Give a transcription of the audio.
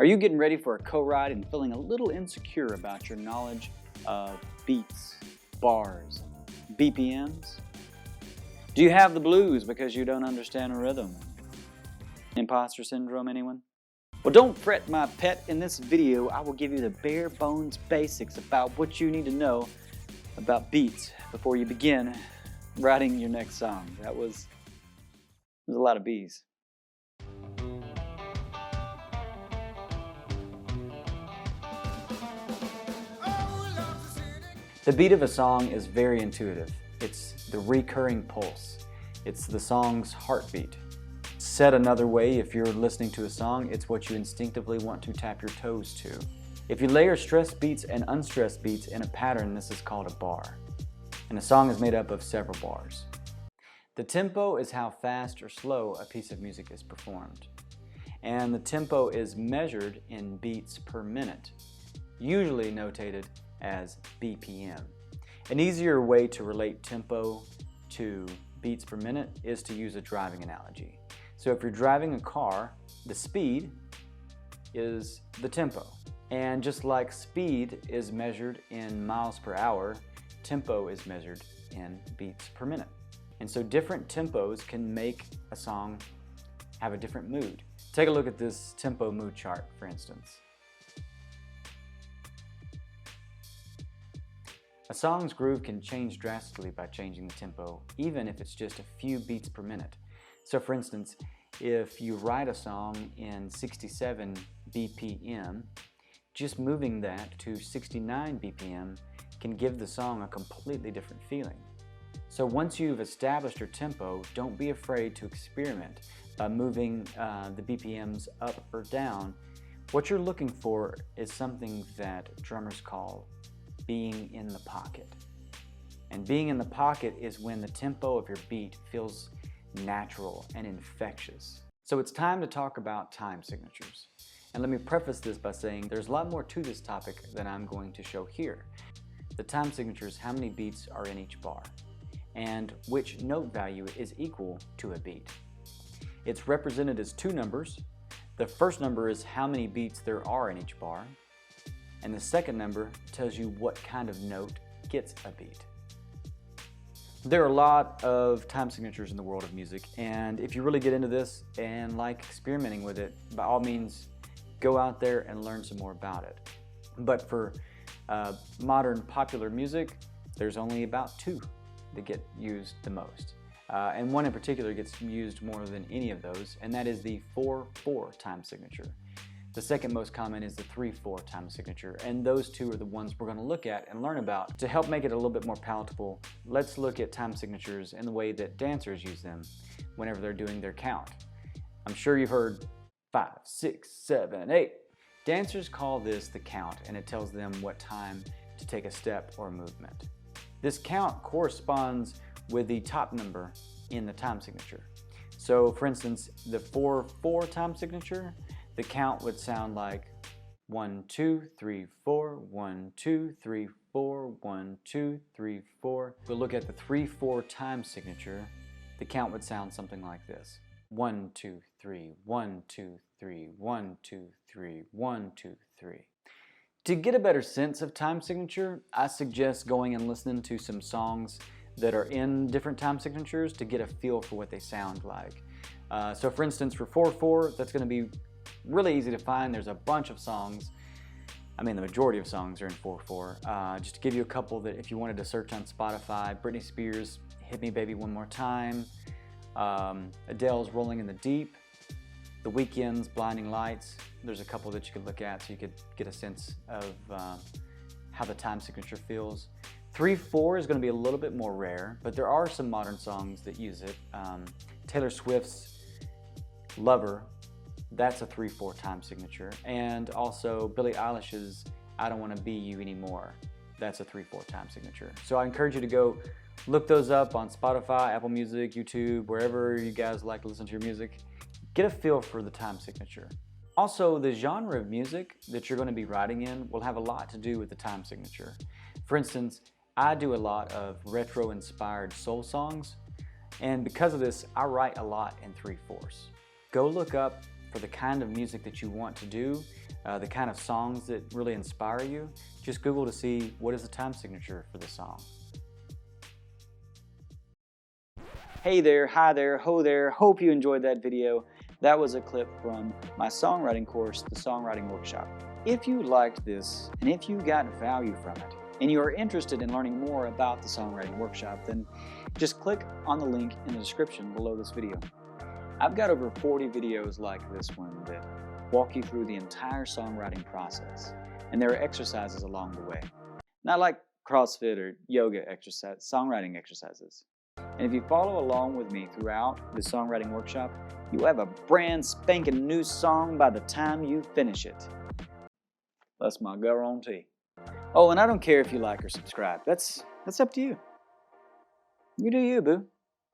Are you getting ready for a co-write and feeling a little insecure about your knowledge of beats, bars, BPMs? Do you have the blues because you don't understand rhythm? Imposter syndrome, anyone? Well, don't fret, my pet. In this video, I will give you the bare bones basics about what you need to know about beats before you begin writing your next song. There's a lot of B's. The beat of a song is very intuitive. It's the recurring pulse. It's the song's heartbeat. Said another way, if you're listening to a song, it's what you instinctively want to tap your toes to. If you layer stressed beats and unstressed beats in a pattern, this is called a bar. And a song is made up of several bars. The tempo is how fast or slow a piece of music is performed. And the tempo is measured in beats per minute, usually notated as BPM. An easier way to relate tempo to beats per minute is to use a driving analogy. So if you're driving a car, the speed is the tempo. And just like speed is measured in miles per hour, tempo is measured in beats per minute. And so different tempos can make a song have a different mood. Take a look at this tempo mood chart, for instance. A song's groove can change drastically by changing the tempo, even if it's just a few beats per minute. So for instance, if you write a song in 67 BPM, just moving that to 69 BPM can give the song a completely different feeling. So once you've established your tempo, don't be afraid to experiment by moving the BPMs up or down. What you're looking for is something that drummers call being in the pocket. And being in the pocket is when the tempo of your beat feels natural and infectious. So it's time to talk about time signatures. And let me preface this by saying there's a lot more to this topic than I'm going to show here. The time signature is how many beats are in each bar, and which note value is equal to a beat. It's represented as two numbers. The first number is how many beats there are in each bar, and the second number tells you what kind of note gets a beat. There are a lot of time signatures in the world of music, and if you really get into this and like experimenting with it, by all means, go out there and learn some more about it. But for modern popular music, there's only about two that get used the most. And one in particular gets used more than any of those, and that is the 4/4 time signature. The second most common is the 3/4 time signature, and those two are the ones we're going to look at and learn about. To help make it a little bit more palatable, let's look at time signatures in the way that dancers use them whenever they're doing their count. I'm sure you've heard 5, 6, 7, 8. Dancers call this the count, and it tells them what time to take a step or a movement. This count corresponds with the top number in the time signature. So for instance, the 4/4 time signature, the count would sound like 1, 2, 3, 4, 1, 2, 3, 4, 1, 2, 3, 4. If we look at the 3/4 time signature, the count would sound something like this. 1, 2, 3, 1, 2, 3, 1, 2, 3, 1, 2, 3. To get a better sense of time signature, I suggest going and listening to some songs that are in different time signatures to get a feel for what they sound like. So for instance, for 4/4, that's going to be really easy to find. There's a bunch of songs. I mean, the majority of songs are in 4/4. Just to give you a couple that if you wanted to search on Spotify, Britney Spears' Hit Me Baby One More Time, Adele's Rolling in the Deep, The Weeknd's Blinding Lights. There's a couple that you could look at so you could get a sense of how the time signature feels. 3/4 is going to be a little bit more rare, but there are some modern songs that use it. Taylor Swift's Lover, that's a 3/4 time signature. And also Billie Eilish's I Don't Wanna Be You Anymore, that's a 3/4 time signature. So I encourage you to go look those up on Spotify, Apple Music, YouTube, wherever you guys like to listen to your music. Get a feel for the time signature. Also, the genre of music that you're going to be writing in will have a lot to do with the time signature. For instance, I do a lot of retro-inspired soul songs, and because of this, I write a lot in 3/4. Go look up for the kind of music that you want to do, the kind of songs that really inspire you, just Google to see what is the time signature for the song. Hey there, hi there, ho there, hope you enjoyed that video. That was a clip from my songwriting course, the Songwriting Workshop. If you liked this, and if you got value from it, and you are interested in learning more about the Songwriting Workshop, then just click on the link in the description below this video. I've got over 40 videos like this one that walk you through the entire songwriting process, and there are exercises along the way. Not like CrossFit or yoga exercise, songwriting exercises. And if you follow along with me throughout the Songwriting Workshop, you have a brand spanking new song by the time you finish it. That's my guarantee. Oh, and I don't care if you like or subscribe. That's up to you. You do you, boo.